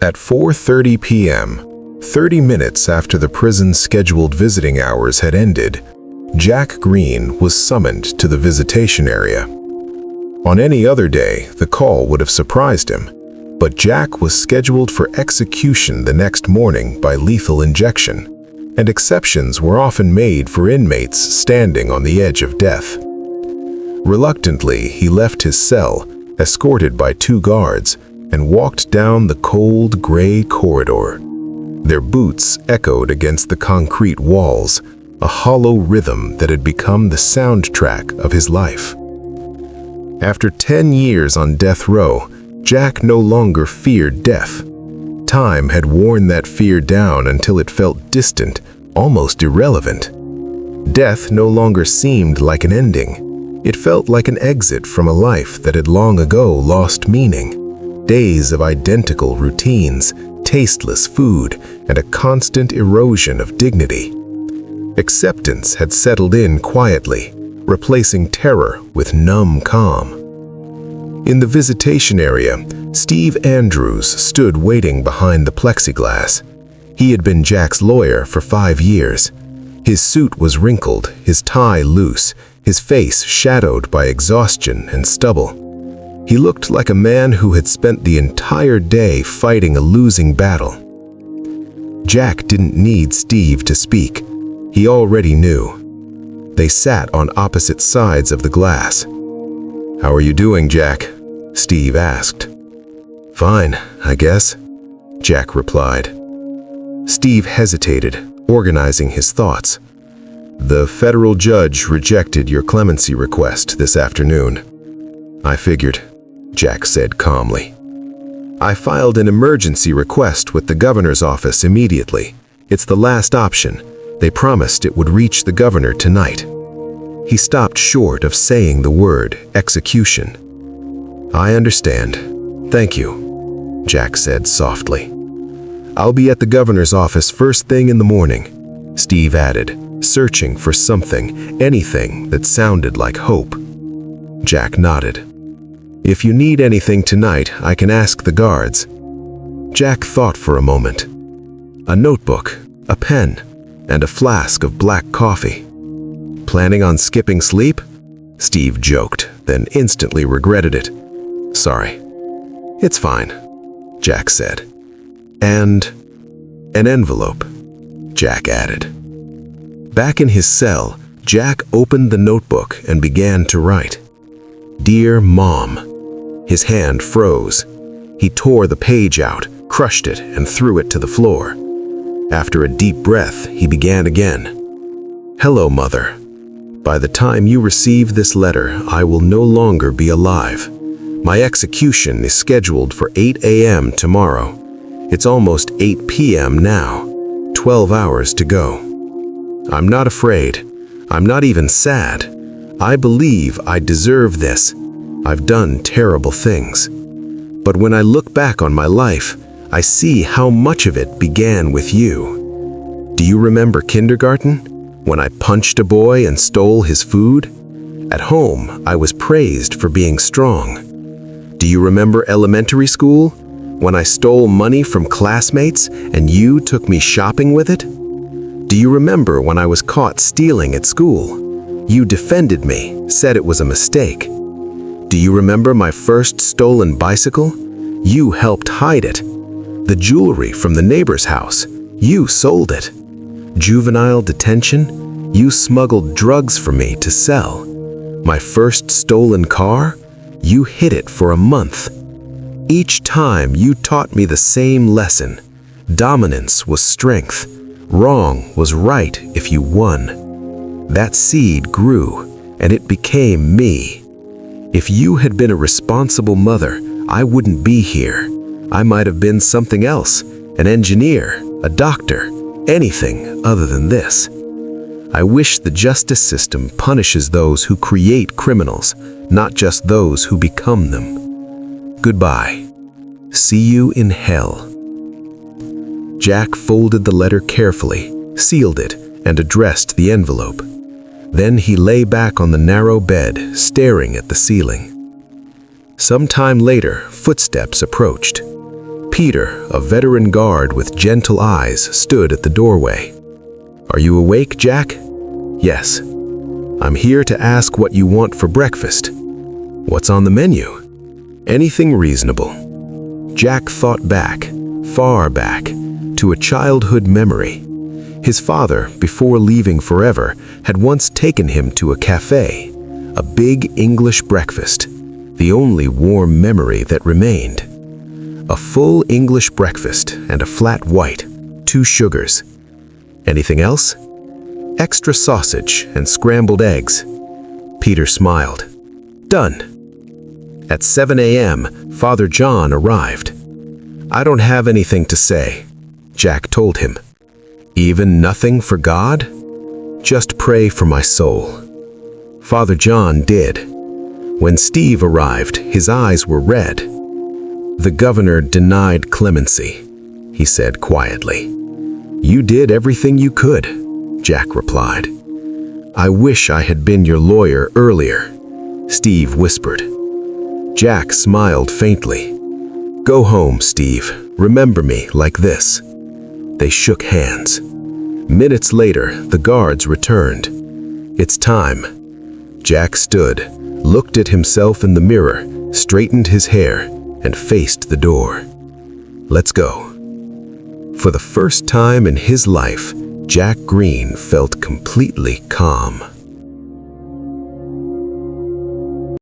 At 4:30 p.m., 30 minutes after the prison's scheduled visiting hours had ended, Jack Green was summoned to the visitation area. On any other day, the call would have surprised him, but Jack was scheduled for execution the next morning by lethal injection, and exceptions were often made for inmates standing on the edge of death. Reluctantly, he left his cell, escorted by 2 guards, and walked down the cold, gray corridor. Their boots echoed against the concrete walls, a hollow rhythm that had become the soundtrack of his life. After 10 years on death row, Jack no longer feared death. Time had worn that fear down until it felt distant, almost irrelevant. Death no longer seemed like an ending. It felt like an exit from a life that had long ago lost meaning. Days of identical routines, tasteless food, and a constant erosion of dignity. Acceptance had settled in quietly, replacing terror with numb calm. In the visitation area, Steve Andrews stood waiting behind the plexiglass. He had been Jack's lawyer for 5 years. His suit was wrinkled, his tie loose, his face shadowed by exhaustion and stubble. He looked like a man who had spent the entire day fighting a losing battle. Jack didn't need Steve to speak. He already knew. They sat on opposite sides of the glass. "How are you doing, Jack?" Steve asked. "Fine, I guess," Jack replied. Steve hesitated, organizing his thoughts. "The federal judge rejected your clemency request this afternoon." "I figured," Jack said calmly. "I filed an emergency request with the governor's office immediately. It's the last option. They promised it would reach the governor tonight." He stopped short of saying the word execution. "I understand. Thank you," Jack said softly. "I'll be at the governor's office first thing in the morning," Steve added, searching for something, anything that sounded like hope. Jack nodded. "If you need anything tonight, I can ask the guards." Jack thought for a moment. A notebook, a pen, and a flask of black coffee. "Planning on skipping sleep?" Steve joked, then instantly regretted it. "Sorry." "It's fine," Jack said. "And an envelope," Jack added. Back in his cell, Jack opened the notebook and began to write. "Dear Mom." His hand froze. He tore the page out, crushed it, and threw it to the floor. After a deep breath, he began again. "Hello, Mother. By the time you receive this letter, I will no longer be alive. My execution is scheduled for 8 a.m. tomorrow. It's almost 8 p.m. now, 12 hours to go. I'm not afraid. I'm not even sad. I believe I deserve this. I've done terrible things. But when I look back on my life, I see how much of it began with you. Do you remember kindergarten, when I punched a boy and stole his food? At home, I was praised for being strong. Do you remember elementary school, when I stole money from classmates and you took me shopping with it? Do you remember when I was caught stealing at school? You defended me, said it was a mistake. Do you remember my first stolen bicycle? You helped hide it. The jewelry from the neighbor's house, you sold it. Juvenile detention, you smuggled drugs for me to sell. My first stolen car, you hid it for a month. Each time you taught me the same lesson. Dominance was strength. Wrong was right if you won. That seed grew, and it became me. If you had been a responsible mother, I wouldn't be here. I might have been something else, an engineer, a doctor, anything other than this. I wish the justice system punishes those who create criminals, not just those who become them. Goodbye. See you in hell." Jack folded the letter carefully, sealed it, and addressed the envelope. Then he lay back on the narrow bed, staring at the ceiling. Some time later, footsteps approached. Peter, a veteran guard with gentle eyes, stood at the doorway. "Are you awake, Jack?" "Yes. I'm here to ask what you want for breakfast." "What's on the menu?" "Anything reasonable." Jack thought back, far back, to a childhood memory. His father, before leaving forever, had once taken him to a cafe, a big English breakfast, the only warm memory that remained. A full English breakfast and a flat white, 2 sugars. "Anything else?" "Extra sausage and scrambled eggs." Peter smiled. "Done." At 7 a.m., Father John arrived. "I don't have anything to say," Jack told him. "Even nothing for God?" "Just pray for my soul." Father John did. When Steve arrived, his eyes were red. "The governor denied clemency," he said quietly. "You did everything you could," Jack replied. "I wish I had been your lawyer earlier," Steve whispered. Jack smiled faintly. "Go home, Steve. Remember me like this." They shook hands. Minutes later, the guards returned. "It's time." Jack stood, looked at himself in the mirror, straightened his hair, and faced the door. "Let's go." For the first time in his life, Jack Green felt completely calm.